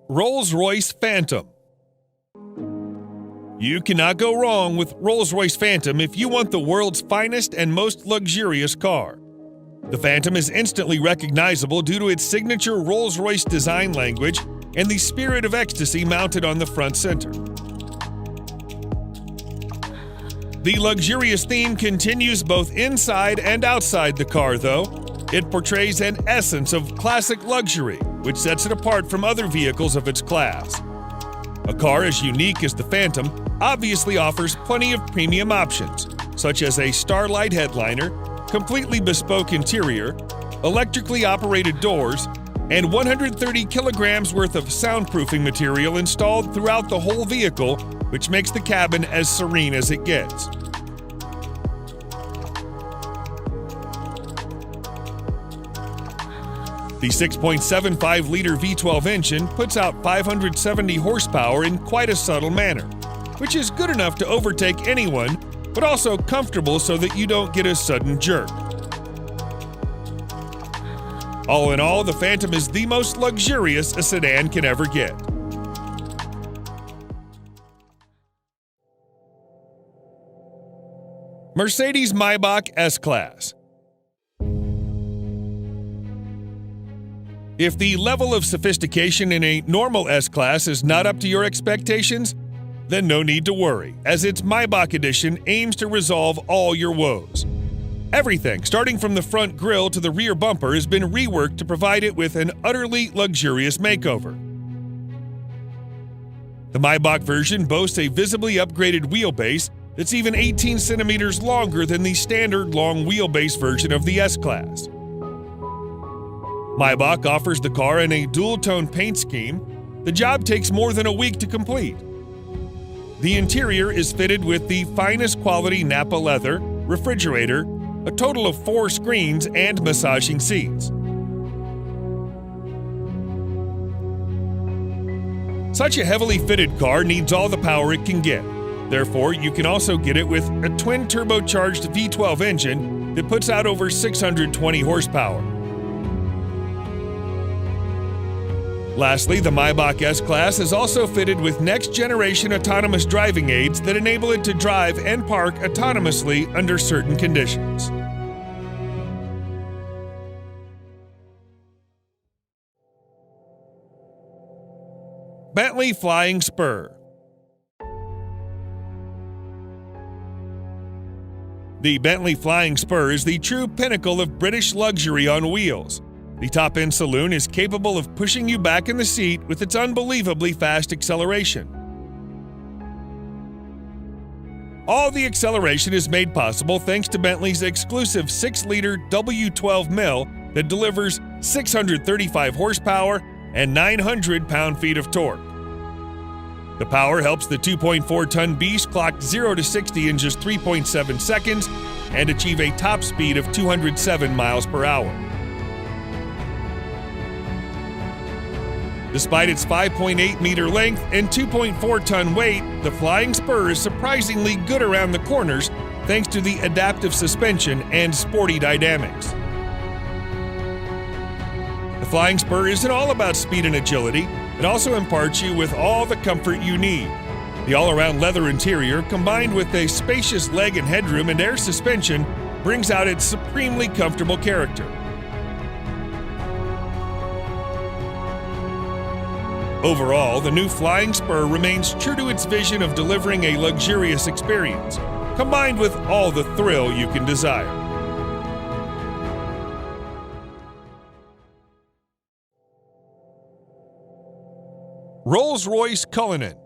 Rolls-Royce Phantom. You cannot go wrong with Rolls-Royce Phantom if you want the world's finest and most luxurious car. The Phantom is instantly recognizable due to its signature Rolls-Royce design language and the spirit of ecstasy mounted on the front center. The luxurious theme continues both inside and outside the car, though. It portrays an essence of classic luxury, which sets it apart from other vehicles of its class. A car as unique as the Phantom obviously offers plenty of premium options, such as a Starlight headliner, completely bespoke interior, electrically operated doors, and 130 kilograms worth of soundproofing material installed throughout the whole vehicle, which makes the cabin as serene as it gets. The 6.75-liter V12 engine puts out 570 horsepower in quite a subtle manner, which is good enough to overtake anyone, but also comfortable so that you don't get a sudden jerk. All in all, the Phantom is the most luxurious a sedan can ever get. Mercedes-Maybach S-Class. If the level of sophistication in a normal S-Class is not up to your expectations, then no need to worry, as its Maybach edition aims to resolve all your woes. Everything, starting from the front grille to the rear bumper, has been reworked to provide it with an utterly luxurious makeover. The Maybach version boasts a visibly upgraded wheelbase that's even 18 centimeters longer than the standard long wheelbase version of the S-Class. Maybach offers the car in a dual-tone paint scheme. The job takes more than a week to complete. The interior is fitted with the finest quality Nappa leather, refrigerator, a total of 4 screens, and massaging seats. Such a heavily fitted car needs all the power it can get. Therefore, you can also get it with a twin-turbocharged V12 engine that puts out over 620 horsepower. Lastly, the Maybach S-Class is also fitted with next-generation autonomous driving aids that enable it to drive and park autonomously under certain conditions. Bentley Flying Spur. The Bentley Flying Spur is the true pinnacle of British luxury on wheels. The top-end saloon is capable of pushing you back in the seat with its unbelievably fast acceleration. All the acceleration is made possible thanks to Bentley's exclusive 6-liter W12 mill that delivers 635 horsepower and 900 pound-feet of torque. The power helps the 2.4-ton beast clock 0 to 60 in just 3.7 seconds and achieve a top speed of 207 miles per hour. Despite its 5.8-meter length and 2.4-ton weight, the Flying Spur is surprisingly good around the corners thanks to the adaptive suspension and sporty dynamics. The Flying Spur isn't all about speed and agility. It also imparts you with all the comfort you need. The all-around leather interior, combined with a spacious leg and headroom and air suspension, brings out its supremely comfortable character. Overall, the new Flying Spur remains true to its vision of delivering a luxurious experience, combined with all the thrill you can desire. Rolls-Royce Cullinan.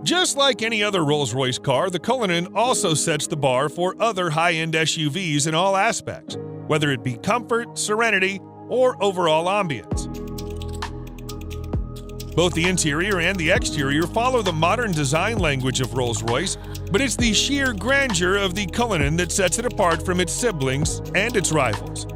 Just like any other Rolls-Royce car, the Cullinan also sets the bar for other high-end SUVs in all aspects, whether it be comfort, serenity, or overall ambience. Both the interior and the exterior follow the modern design language of Rolls-Royce, but it's the sheer grandeur of the Cullinan that sets it apart from its siblings and its rivals.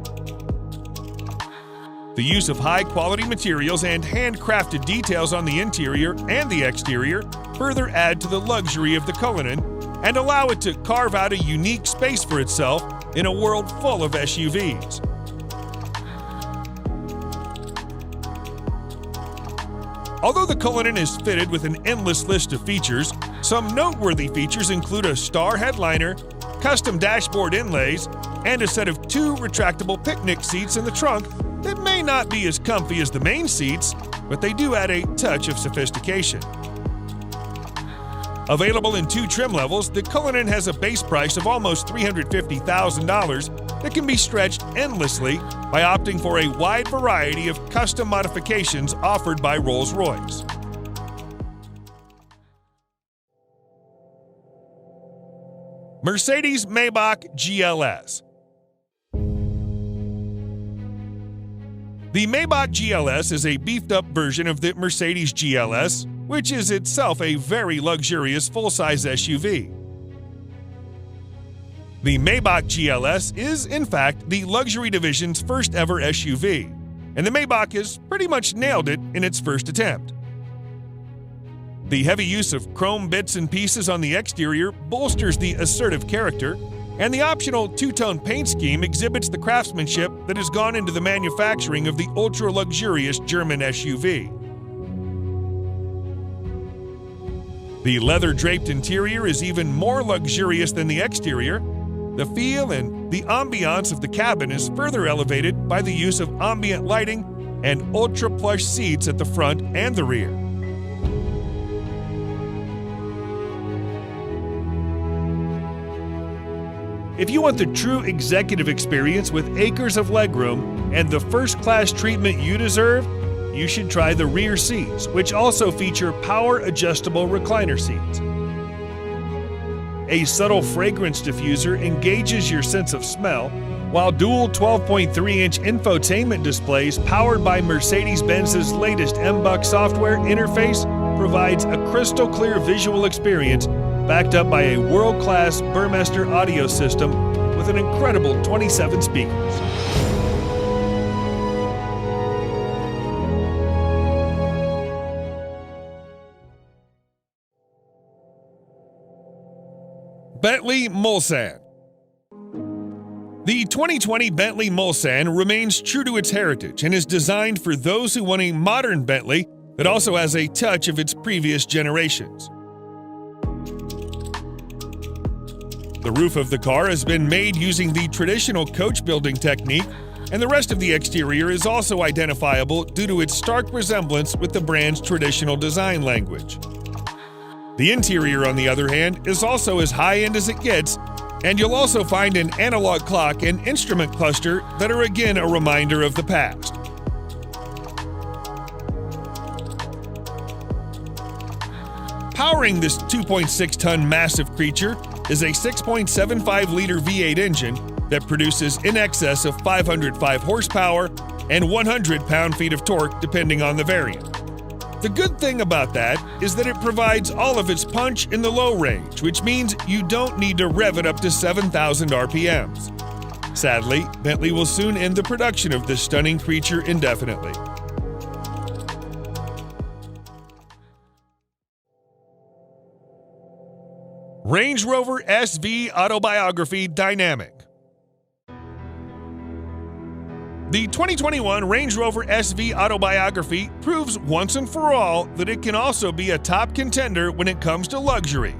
The use of high-quality materials and handcrafted details on the interior and the exterior further add to the luxury of the Cullinan and allow it to carve out a unique space for itself in a world full of SUVs. Although the Cullinan is fitted with an endless list of features, some noteworthy features include a star headliner, custom dashboard inlays, and a set of 2 retractable picnic seats in the trunk that may not be as comfy as the main seats, but they do add a touch of sophistication. Available in 2 trim levels, the Cullinan has a base price of almost $350,000 that can be stretched endlessly by opting for a wide variety of custom modifications offered by Rolls-Royce. Mercedes-Maybach GLS. The Maybach GLS is a beefed-up version of the Mercedes GLS, which is itself a very luxurious full-size SUV. The Maybach GLS is, in fact, the luxury division's first-ever SUV, and the Maybach has pretty much nailed it in its first attempt. The heavy use of chrome bits and pieces on the exterior bolsters the assertive character, and the optional 2-tone paint scheme exhibits the craftsmanship that has gone into the manufacturing of the ultra-luxurious German SUV. The leather-draped interior is even more luxurious than the exterior. The feel and the ambiance of the cabin is further elevated by the use of ambient lighting and ultra-plush seats at the front and the rear. If you want the true executive experience with acres of legroom and the first-class treatment you deserve, you should try the rear seats, which also feature power-adjustable recliner seats. A subtle fragrance diffuser engages your sense of smell, while dual 12.3-inch infotainment displays powered by Mercedes-Benz's latest MBUX software interface provides a crystal-clear visual experience backed up by a world-class Burmester audio system with an incredible 27 speakers. Bentley Mulsanne. The 2020 Bentley Mulsanne remains true to its heritage and is designed for those who want a modern Bentley that also has a touch of its previous generations. The roof of the car has been made using the traditional coach building technique, and the rest of the exterior is also identifiable due to its stark resemblance with the brand's traditional design language. The interior, on the other hand, is also as high-end as it gets, and you'll also find an analog clock and instrument cluster that are again a reminder of the past. Powering this 2.6-ton massive creature is a 6.75-liter V8 engine that produces in excess of 505 horsepower and 100 pound-feet of torque depending on the variant. The good thing about that is that it provides all of its punch in the low range, which means you don't need to rev it up to 7,000 RPMs. Sadly, Bentley will soon end the production of this stunning creature indefinitely. Range Rover SV Autobiography Dynamic. The 2021 Range Rover SV Autobiography proves once and for all that it can also be a top contender when it comes to luxury.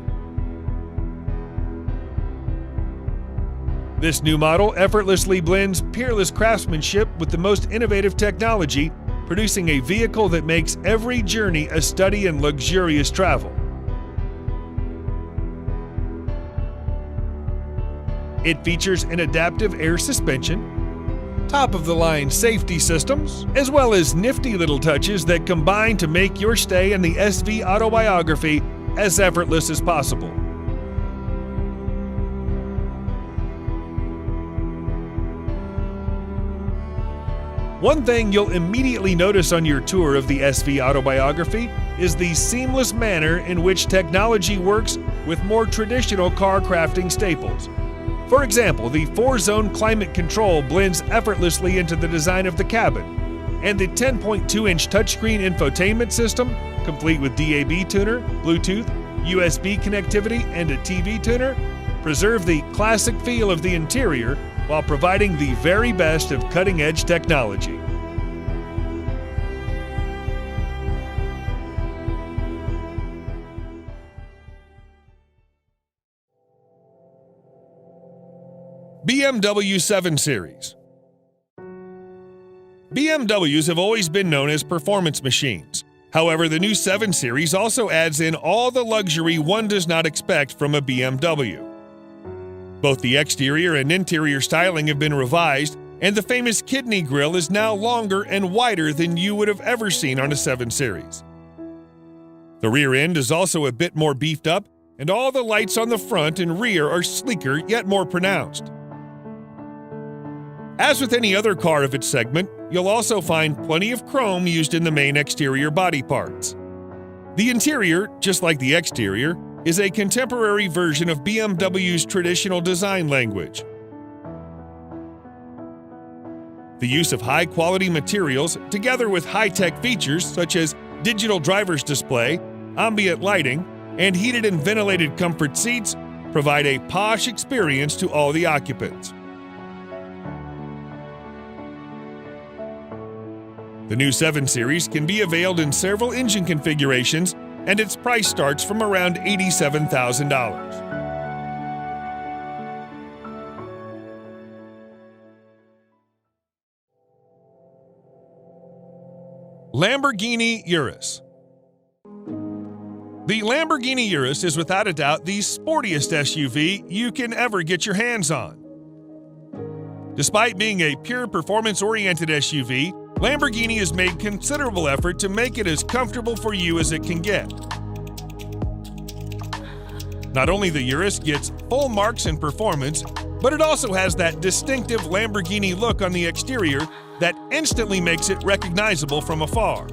This new model effortlessly blends peerless craftsmanship with the most innovative technology, producing a vehicle that makes every journey a study in luxurious travel. It features an adaptive air suspension, top-of-the-line safety systems, as well as nifty little touches that combine to make your stay in the SV Autobiography as effortless as possible. One thing you'll immediately notice on your tour of the SV Autobiography is the seamless manner in which technology works with more traditional car crafting staples. For example, the 4-zone climate control blends effortlessly into the design of the cabin, and the 10.2-inch touchscreen infotainment system, complete with DAB tuner, Bluetooth, USB connectivity, and a TV tuner, preserve the classic feel of the interior while providing the very best of cutting-edge technology. BMW 7 Series. BMWs have always been known as performance machines. However, the new 7 Series also adds in all the luxury one does not expect from a BMW. Both the exterior and interior styling have been revised, and the famous kidney grille is now longer and wider than you would have ever seen on a 7 Series. The rear end is also a bit more beefed up, and all the lights on the front and rear are sleeker yet more pronounced. As with any other car of its segment, you'll also find plenty of chrome used in the main exterior body parts. The interior, just like the exterior, is a contemporary version of BMW's traditional design language. The use of high-quality materials, together with high-tech features such as digital driver's display, ambient lighting, and heated and ventilated comfort seats, provide a posh experience to all the occupants. The new 7 Series can be availed in several engine configurations, and its price starts from around $87,000. Lamborghini Urus. The Lamborghini Urus is without a doubt the sportiest SUV you can ever get your hands on. Despite being a pure performance-oriented SUV, Lamborghini has made considerable effort to make it as comfortable for you as it can get. Not only the Urus gets full marks in performance, but it also has that distinctive Lamborghini look on the exterior that instantly makes it recognizable from afar.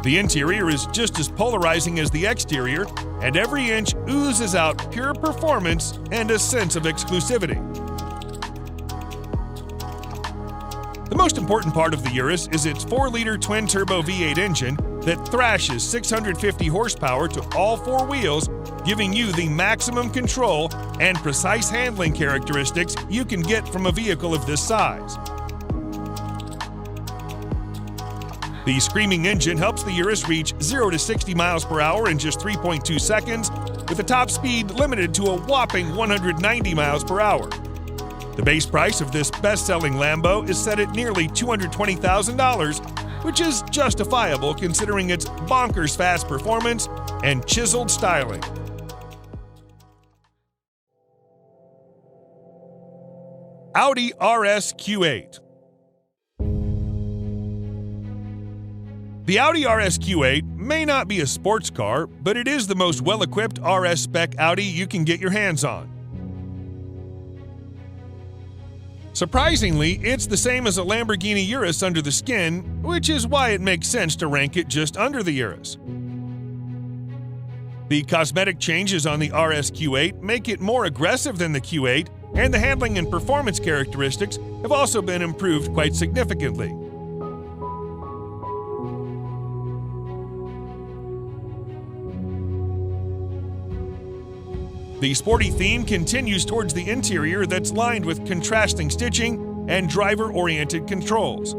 The interior is just as polarizing as the exterior, and every inch oozes out pure performance and a sense of exclusivity. The most important part of the Urus is its 4-liter twin-turbo V8 engine that thrashes 650 horsepower to all 4 wheels, giving you the maximum control and precise handling characteristics you can get from a vehicle of this size. The screaming engine helps the Urus reach 0 to 60 miles per hour in just 3.2 seconds, with a top speed limited to a whopping 190 miles per hour. The base price of this best-selling Lambo is set at nearly $220,000, which is justifiable considering its bonkers fast performance and chiseled styling. Audi RS Q8. The Audi RS Q8 may not be a sports car, but it is the most well-equipped RS spec Audi you can get your hands on. Surprisingly, it's the same as a Lamborghini Urus under the skin, which is why it makes sense to rank it just under the Urus. The cosmetic changes on the RS Q8 make it more aggressive than the Q8, and the handling and performance characteristics have also been improved quite significantly. The sporty theme continues towards the interior that's lined with contrasting stitching and driver-oriented controls.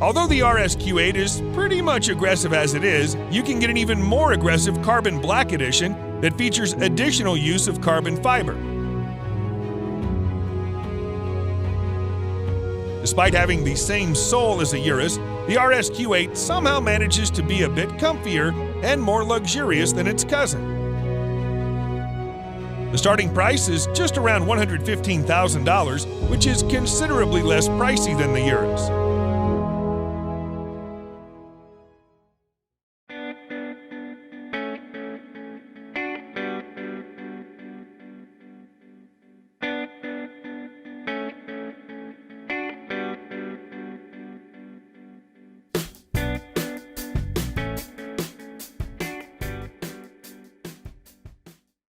Although the RS Q8 is pretty much aggressive as it is, you can get an even more aggressive Carbon Black Edition that features additional use of carbon fiber. Despite having the same sole as a Urus, the RS Q8 somehow manages to be a bit comfier and more luxurious than its cousin. The starting price is just around $115,000, which is considerably less pricey than the Urus.